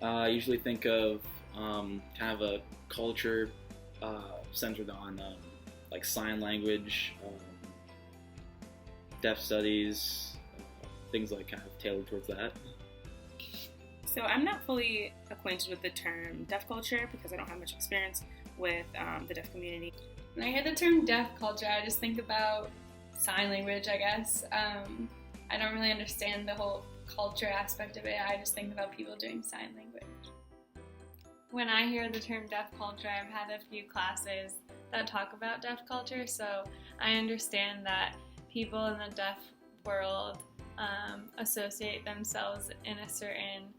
I usually think of kind of a culture centered on like sign language, deaf studies, things like kind of tailored towards that. So I'm not fully acquainted with the term deaf culture because I don't have much experience with the deaf community. When I hear the term deaf culture, I just think about sign language, I guess. I don't really understand the whole culture aspect of it. I just think about people doing sign language. When I hear the term deaf culture, I've had a few classes that talk about deaf culture, so I understand that people in the deaf world associate themselves in a certain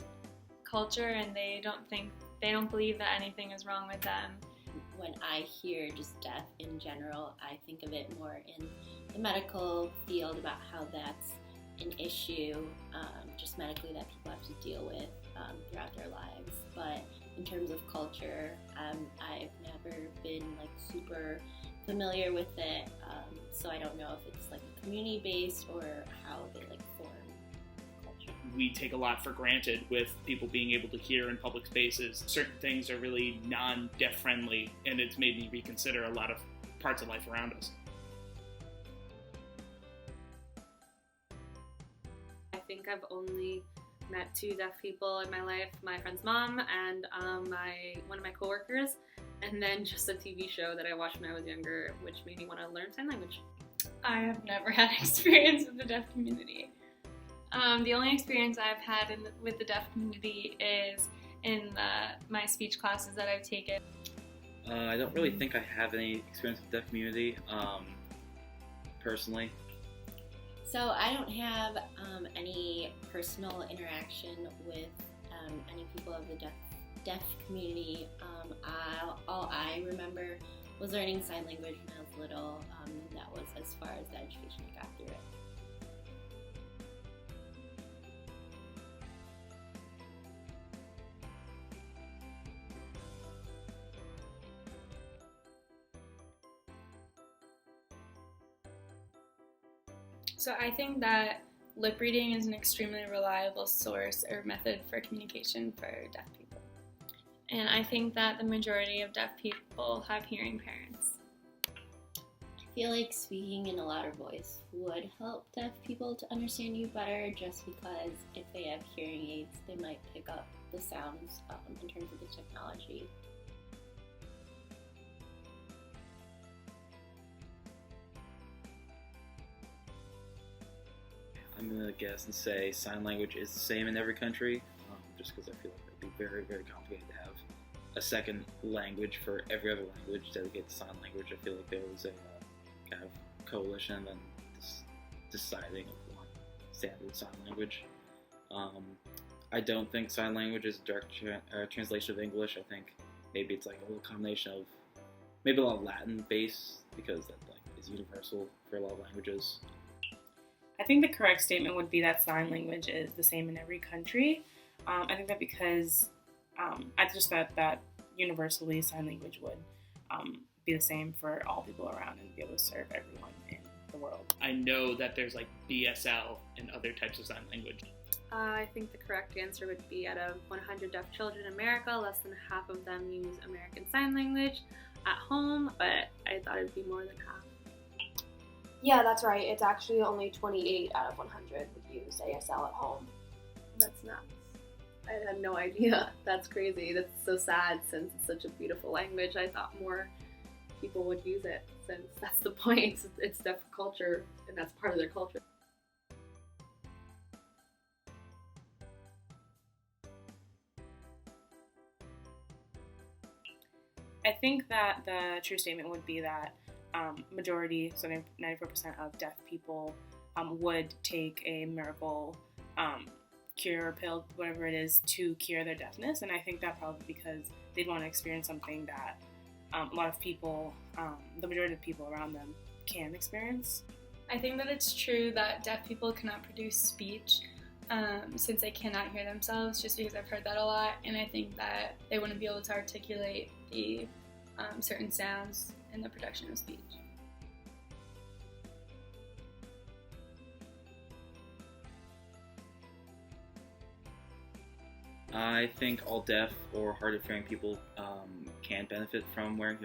culture, and they don't believe that anything is wrong with them. When I hear just deaf in general, I think of it more in the medical field about how that's an issue, just medically, that people have to deal with throughout their lives. But in terms of culture, I've never been like super familiar with it, so I don't know if it's like a community based or how they like form culture. We take a lot for granted with people being able to hear in public spaces. Certain things are really non-deaf friendly, and it's made me reconsider a lot of parts of life around us. I think I've only met 2 deaf people in my life, my friend's mom and one of my coworkers, and then just a TV show that I watched when I was younger, which made me want to learn sign language. I have never had experience with the deaf community. The only experience I've had with the deaf community is in my speech classes that I've taken. I don't really think I have any experience with the deaf community, personally. So I don't have any personal interaction with any people of the deaf community. All I remember was learning sign language when I was little. That was as far as the education I got through it. So I think that lip reading is an extremely reliable source or method for communication for deaf people. And I think that the majority of deaf people have hearing parents. I feel like speaking in a louder voice would help deaf people to understand you better, just because if they have hearing aids, they might pick up the sounds in terms of the technology. I'm going to guess and say sign language is the same in every country, just because I feel like it would be very, very complicated to have a second language for every other language dedicated to sign language. I feel like there was a kind of coalition and deciding of one standard sign language. I don't think sign language is a direct translation of English. I think maybe it's like a little combination of maybe a lot of Latin base, because that like is universal for a lot of languages. I think the correct statement would be that sign language is the same in every country. I think that because I just thought that universally sign language would be the same for all people around and be able to serve everyone in the world. I know that there's like BSL and other types of sign language. I think the correct answer would be out of 100 deaf children in America, less than half of them use American Sign Language at home, but I thought it would be more than half. Yeah, that's right. It's actually only 28 out of 100 would use ASL at home. That's nuts. I had no idea. That's crazy. That's so sad, since it's such a beautiful language. I thought more people would use it, since that's the point. It's deaf culture, and that's part of their culture. I think that the true statement would be that majority, so 94% of deaf people would take a miracle cure pill, whatever it is, to cure their deafness. And I think that probably because they'd want to experience something that a lot of people, the majority of people around them, can experience. I think that it's true that deaf people cannot produce speech since they cannot hear themselves, just because I've heard that a lot, and I think that they wouldn't be able to articulate the certain sounds in the production of speech. I think all deaf or hard of hearing people can benefit from wearing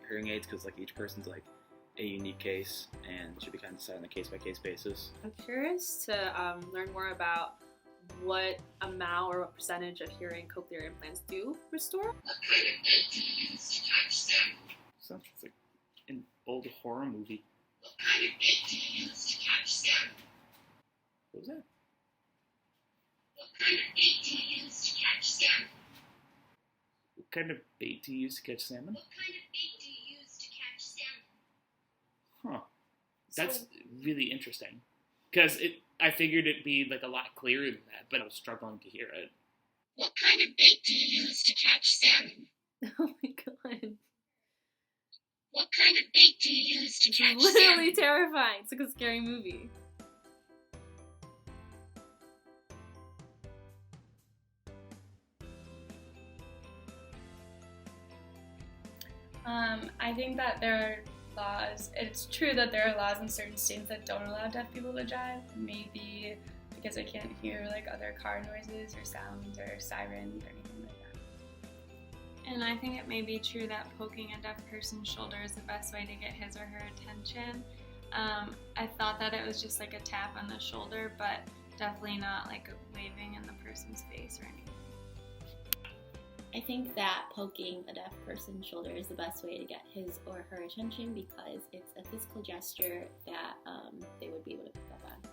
hearing aids because like each person's like a unique case and should be kind of decided on a case by case basis. I'm curious to learn more about what amount or what percentage of hearing cochlear implants do restore. Sounds like an old horror movie. What was that? What kind of bait do you use to catch salmon? Huh. That's really interesting. Because I figured it'd be like a lot clearer than that, but I was struggling to hear it. What kind of bait do you use to catch salmon? Oh my god. What kind of bait do you use to catch It's literally salmon? terrifying. It's like a scary movie. I think that there are laws. It's true that there are laws in certain states that don't allow deaf people to drive. Maybe because they can't hear like other car noises or sounds or sirens or anything like that. And I think it may be true that poking a deaf person's shoulder is the best way to get his or her attention. I thought that it was just like a tap on the shoulder, but definitely not like waving in the person's face or anything. I think that poking a deaf person's shoulder is the best way to get his or her attention because it's a physical gesture that they would be able to pick up on.